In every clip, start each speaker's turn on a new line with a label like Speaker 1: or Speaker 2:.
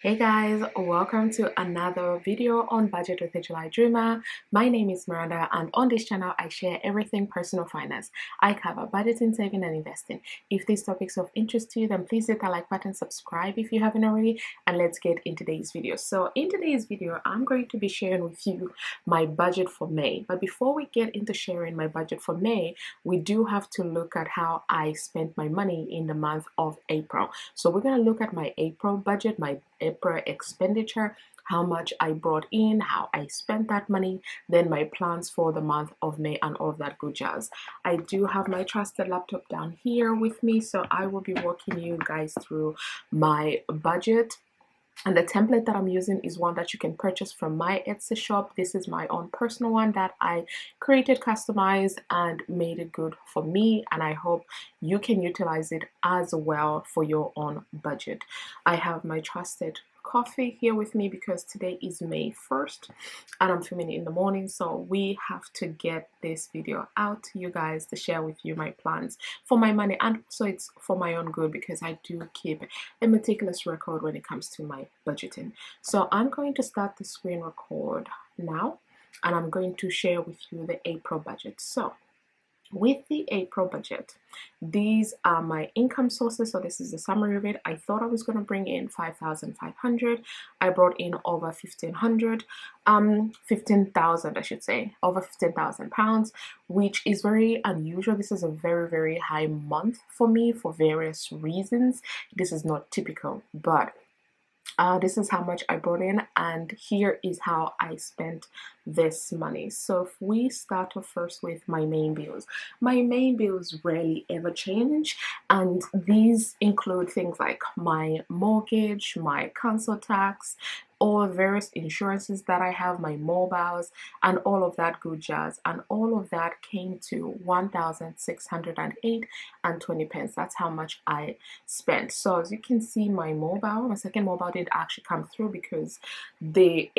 Speaker 1: Hey guys, welcome to another video on Budget with a July Dreamer. My name is Miranda, and on this channel I share everything personal finance. I cover budgeting, saving and investing. If these topics are of interest to you, then please hit that like button, subscribe if you haven't already, and let's get into today's video. So in today's video, I'm going to be sharing with you my budget for May. But before we get into sharing my budget for May, we do have to look at how I spent my money in the month of April. So we're going to look at my April budget, my April expenditure, how much I brought in, how I spent that money, then my plans for the month of May and all of that good jazz. I do have my trusted laptop down here with me, so I will be walking you guys through my budget. And the template that I'm using is one that you can purchase from my Etsy shop. This is my own personal one that I created, customized, and made it good for me. And I hope you can utilize it as well for your own budget. I have my trusted coffee here with me because today is May 1st and I'm filming it in the morning, so we have to get this video out to you guys to share with you my plans for my money, and so it's for my own good because I do keep a meticulous record when it comes to my budgeting. So I'm going to start the screen record now and I'm going to share with you the April budget. So with the April budget, these are my income sources. So this is the summary of it. I thought I was going to bring in 5,500. I brought in over 1,500, 15,000, I should say, over 15,000 pounds, which is very unusual. This is a very, very high month for me for various reasons. This is not typical, but this is how much I brought in, and here is how I spent this money. So if we start off first with my main bills rarely ever change, and these include things like my mortgage, my council tax, all various insurances that I have, my mobiles, and all of that good jazz. And all of that came to 1,608 and 20 pence. That's how much I spent. So as you can see, my second mobile did actually come through because the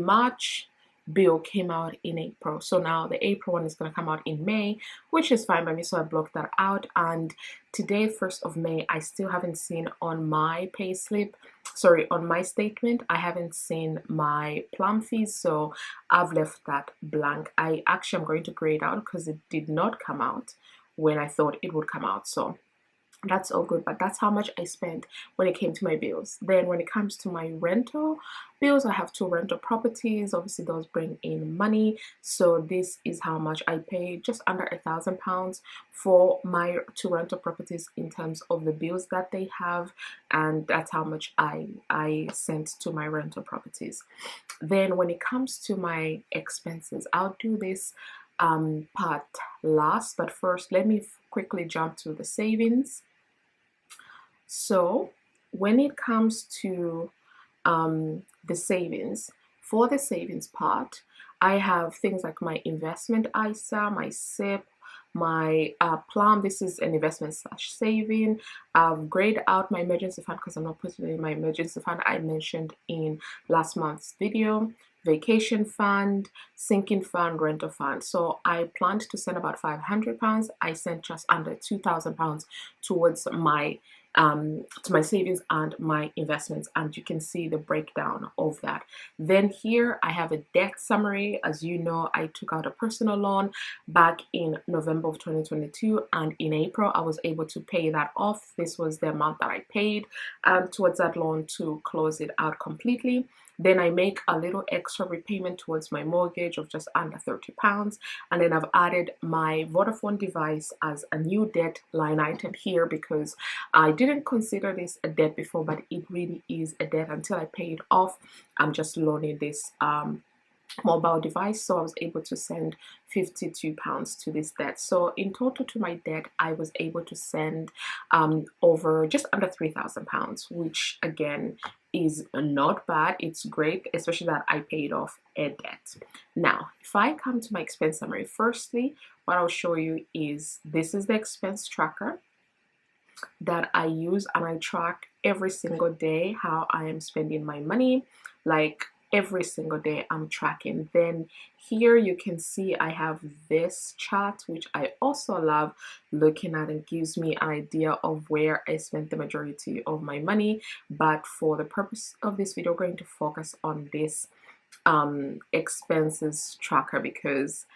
Speaker 1: March bill came out in April. So now the April one is going to come out in May, which is fine by me. So I blocked that out. And today, 1st of May, I still haven't seen on my on my statement, I haven't seen my plum fees. So I've left that blank. I'm going to grade out because it did not come out when I thought it would come out. So that's all good, but that's how much I spent when it came to my bills. Then when it comes to my rental bills, I have 2 rental properties. Obviously those bring in money, so this is how much I paid, just under £1,000 for my 2 rental properties in terms of the bills that they have, and that's how much I sent to my rental properties. Then when it comes to my expenses, I'll do this part last, but first let me quickly jump to the savings. So when it comes to the savings, for the savings part, I have things like my investment ISA, my SIP, my plum. This is an investment / saving. I've grayed out my emergency fund because I'm not putting it in my emergency fund I mentioned in last month's video. Vacation fund, sinking fund, rental fund. So I planned to send about £500. I sent just under £2,000 towards my to my savings and my investments, and you can see the breakdown of that. Then here I have a debt summary. As you know, I took out a personal loan back in November of 2022, and in April I was able to pay that off. This was the amount that I paid towards that loan to close it out completely. Then I make a little extra repayment towards my mortgage of just under £30. And then I've added my Vodafone device as a new debt line item here because I didn't consider this a debt before, but it really is a debt until I pay it off. I'm just loaning this mobile device, so I was able to send £52 to this debt. So in total to my debt, I was able to send over just under £3,000, which again is not bad. It's great, especially that I paid off a debt. Now, if I come to my expense summary, firstly, what I'll show you is this is the expense tracker that I use, and I track every single day how I am spending my money. Like every single day I'm tracking. Then here you can see I have this chart, which I also love looking at. It gives me an idea of where I spent the majority of my money. But for the purpose of this video, we're going to focus on this expenses tracker, because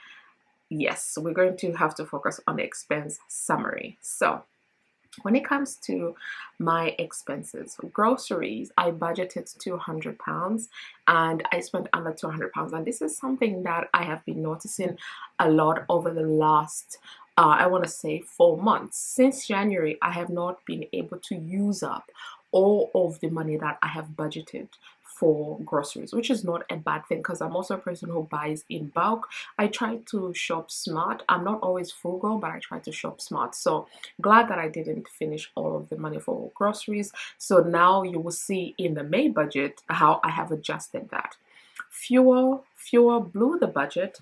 Speaker 1: yes, we're going to have to focus on the expense summary. So when it comes to my expenses, groceries, I budgeted £200 and I spent under £200. And this is something that I have been noticing a lot over the last, I want to say 4 months. Since January, I have not been able to use up all of the money that I have budgeted for groceries, which is not a bad thing because I'm also a person who buys in bulk. I try to shop smart. I'm not always frugal, but I try to shop smart. So glad that I didn't finish all of the money for groceries. So now you will see in the May budget how I have adjusted that. Fuel blew the budget.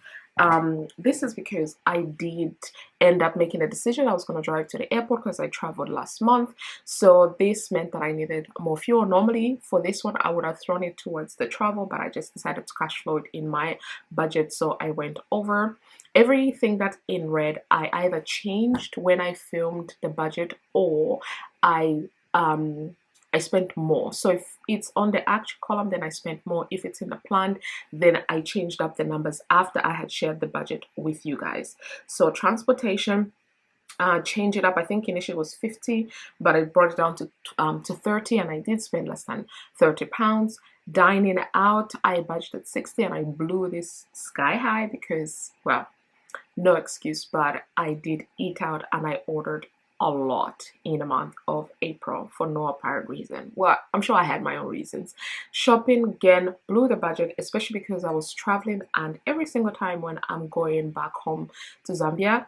Speaker 1: This is because I did end up making a decision. I was going to drive to the airport because I traveled last month. So this meant that I needed more fuel. Normally for this one, I would have thrown it towards the travel, but I just decided to cash flow it in my budget. So I went over. Everything that's in red, I either changed when I filmed the budget or I spent more. So if it's on the actual column, then I spent more. If it's in the plan, then I changed up the numbers after I had shared the budget with you guys. So transportation, change it up. I think initially it was 50, but I brought it down to 30, and I did spend less than £30. Dining out, I budgeted 60, and I blew this sky high because, well, no excuse, but I did eat out and I ordered a lot in the month of April for no apparent reason. Well, I'm sure I had my own reasons. Shopping again blew the budget, especially because I was traveling, and every single time when I'm going back home to Zambia,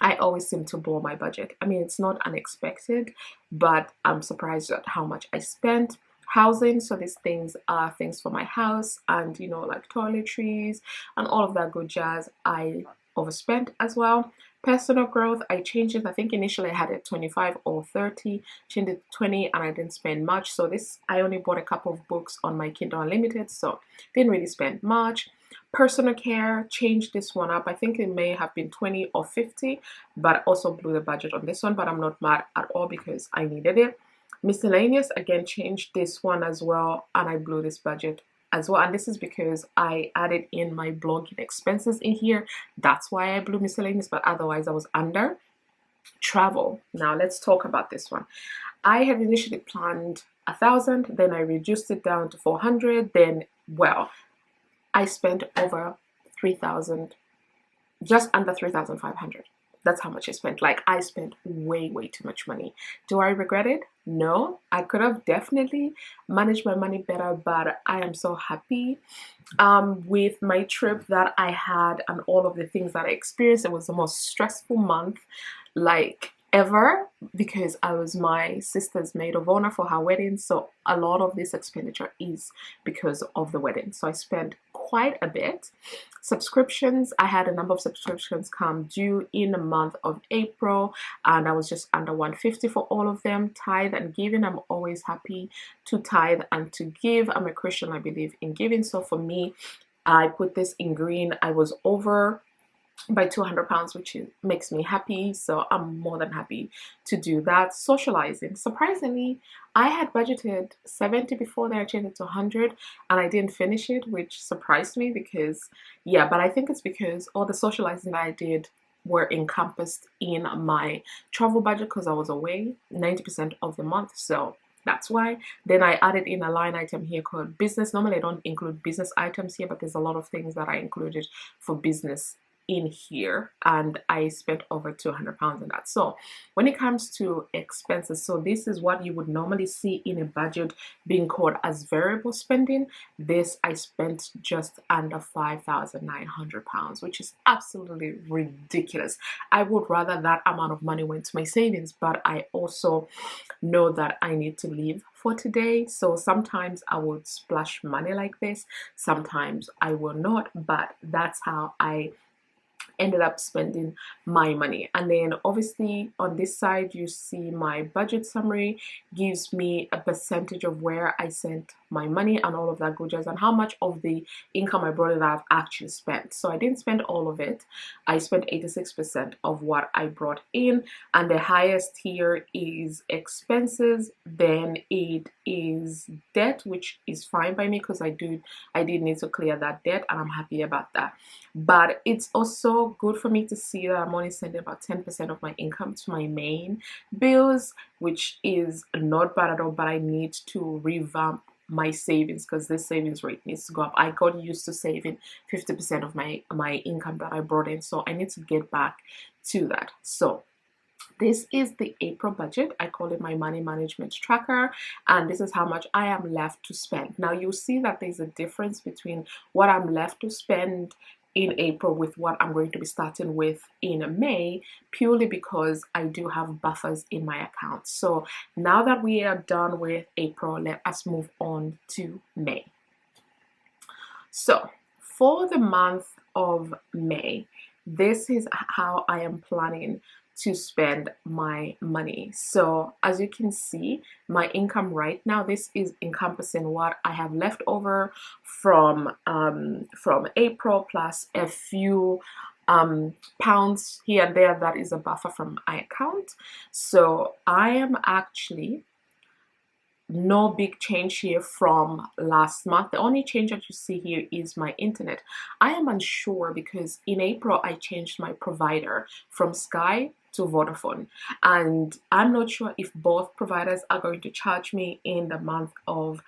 Speaker 1: I always seem to blow my budget. I mean, it's not unexpected, but I'm surprised at how much I spent. Housing, so these things are things for my house and, you know, like toiletries and all of that good jazz. I overspent as well. Personal growth, I changed it. I think initially I had it 25 or 30, changed it to 20, and I didn't spend much. So this, I only bought a couple of books on my Kindle Unlimited, so didn't really spend much. Personal care, changed this one up. I think it may have been 20 or 50, but also blew the budget on this one, but I'm not mad at all because I needed it. Miscellaneous, again, changed this one as well, and I blew this budget as well. And this is because I added in my blogging expenses in here. That's why I blew miscellaneous, but otherwise I was under. Travel, now let's talk about this one. I had initially planned 1,000, then I reduced it down to 400, then, well, I spent over 3,000, just under 3,500. That's how much I spent. Like, I spent way too much money. Do I regret it? No. I could have definitely managed my money better, but I am so happy with my trip that I had and all of the things that I experienced. It was the most stressful month like ever because I was my sister's maid of honor for her wedding. So a lot of this expenditure is because of the wedding. So I spent quite a bit. Subscriptions, I had a number of subscriptions come due in the month of April, and I was just under 150 for all of them. Tithe and giving, I'm always happy to tithe and to give. I'm a Christian, I believe in giving. So for me, I put this in green. I was over by £200, which makes me happy, so I'm more than happy to do that. Socializing, surprisingly, I had budgeted 70 before, then I changed it to 100 and I didn't finish it, which surprised me because, yeah, but I think it's because all the socializing that I did were encompassed in my travel budget because I was away 90% of the month, so that's why. Then I added in a line item here called business. Normally I don't include business items here, but there's a lot of things that I included for business in here, and I spent over £200 on that. So when it comes to expenses, so this is what you would normally see in a budget being called as variable spending. This I spent just under £5,900, which is absolutely ridiculous. I would rather that amount of money went to my savings, but I also know that I need to live for today. So sometimes I would splash money like this, sometimes I will not, but that's how I ended up spending my money. And then obviously on this side you see my budget summary, gives me a percentage of where I sent my money and all of that good jazz, and how much of the income I brought in I've actually spent. So I didn't spend all of it. I spent 86% of what I brought in, and the highest here is expenses, then it is debt, which is fine by me because I did need to clear that debt, and I'm happy about that. But it's also good for me to see that I'm only sending about 10% of my income to my main bills, which is not bad at all, but I need to revamp my savings because this savings rate needs to go up. I got used to saving 50% of my income that I brought in, so I need to get back to that. So this is the April budget. I call it my money management tracker, and this is how much I am left to spend. Now you'll see that there's a difference between what I'm left to spend in April with what I'm going to be starting with in May, purely because I do have buffers in my account. So now that we are done with April, let us move on to May. So for the month of May, this is how I am planning to spend my money. So as you can see, my income right now, this is encompassing what I have left over from April, plus a few pounds here and there that is a buffer from my account. So I am actually no big change here from last month. The only change that you see here is my internet. I am unsure because in April I changed my provider from Sky to Vodafone, and I'm not sure if both providers are going to charge me in the month of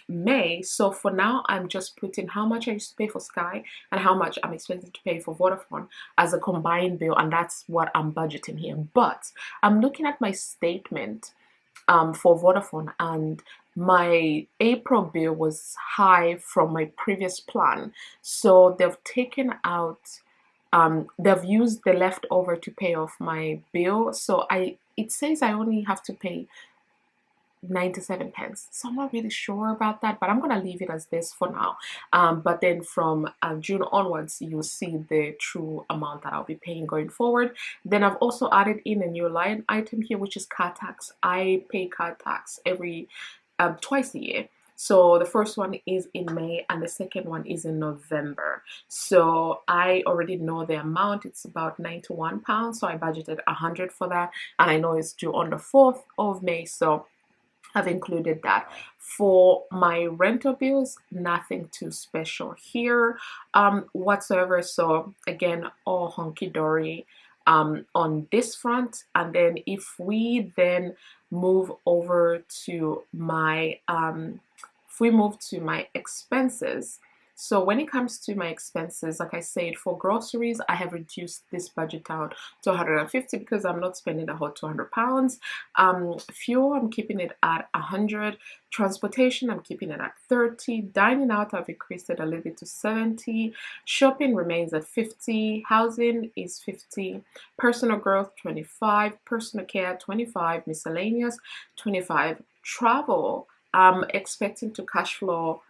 Speaker 1: May. So for now, I'm just putting how much I used to pay for Sky and how much I'm expected to pay for Vodafone as a combined bill, and that's what I'm budgeting here. But I'm looking at my statement for Vodafone, and my April bill was high from my previous plan, so they've taken out they've used the leftover to pay off my bill. So it says I only have to pay 97 pence, so I'm not really sure about that, but I'm gonna leave it as this for now. But then from June onwards, you'll see the true amount that I'll be paying going forward. Then I've also added in a new line item here, which is car tax. I pay car tax every twice a year. So the first one is in May and the second one is in November. So I already know the amount. It's about £91, so I budgeted 100 for that, and I know it's due on the 4th of May, so I've included that. For my rental bills, nothing too special here whatsoever. So again, all hunky-dory on this front. And then if we then move over to my expenses. So when it comes to my expenses, like I said, for groceries, I have reduced this budget down to 150 because I'm not spending a whole £200. Fuel, I'm keeping it at 100. Transportation, I'm keeping it at 30. Dining out, I've increased it a little bit to 70. Shopping remains at 50. Housing is 50. Personal growth, 25. Personal care, 25. Miscellaneous, 25. Travel, I'm expecting to cash flow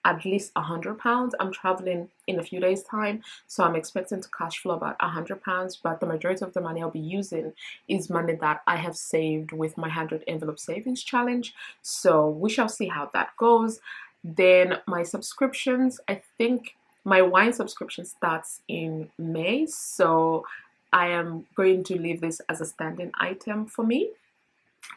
Speaker 1: at least £100. I'm traveling in a few days time, so I'm expecting to cash flow about £100, but the majority of the money I'll be using is money that I have saved with my 100 envelope savings challenge. So we shall see how that goes. Then my subscriptions, I think my wine subscription starts in May, so I am going to leave this as a standing item for me.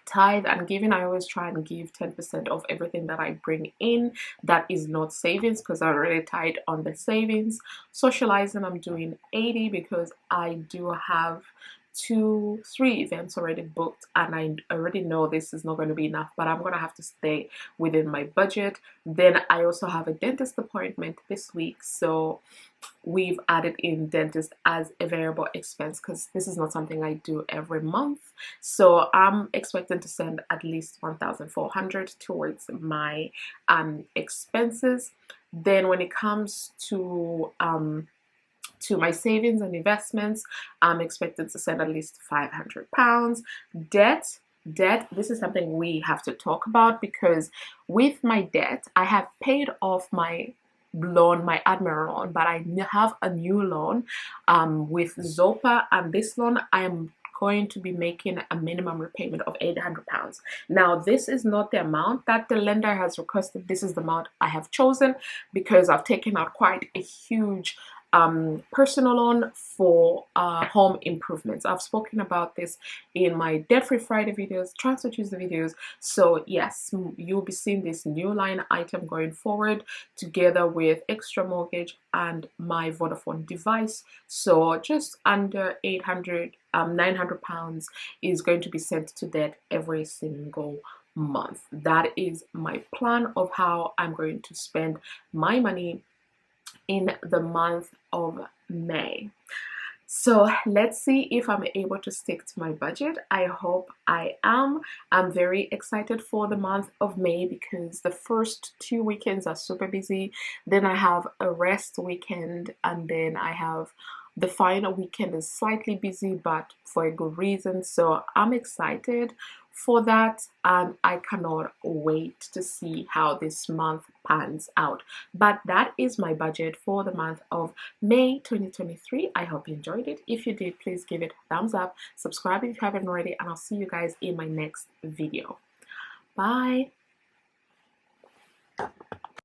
Speaker 1: Tithe and giving, I always try and give 10% of everything that I bring in that is not savings, because I already tied on the savings. Socializing, I'm doing 80 because I do have 3 events already booked, and I already know this is not going to be enough, but I'm going to have to stay within my budget. Then I also have a dentist appointment this week, so we've added in dentist as a variable expense because this is not something I do every month. So I'm expecting to send at least 1,400 towards my expenses. Then when it comes to my savings and investments, I'm expected to send at least £500. Debt, this is something we have to talk about, because with my debt, I have paid off my loan, my Admiral loan, but I have a new loan with Zopa, and this loan I am going to be making a minimum repayment of £800. Now, this is not the amount that the lender has requested. This is the amount I have chosen because I've taken out quite a huge personal loan for home improvements. I've spoken about this in my Debt-Free Friday videos, Transfer Tuesday videos. So yes, you'll be seeing this new line item going forward together with extra mortgage and my Vodafone device. So just under 800 £900 is going to be sent to debt every single month. That is my plan of how I'm going to spend my money in the month of May. So let's see if I'm able to stick to my budget. I hope I am. I'm very excited for the month of May because the first 2 weekends are super busy. Then I have a rest weekend, and then I have the final weekend is slightly busy, but for a good reason. So I'm excited for that, and I cannot wait to see how this month pans out. But that is my budget for the month of May 2023. I hope you enjoyed it. If you did, please give it a thumbs up, subscribe if you haven't already, and I'll see you guys in my next video. Bye.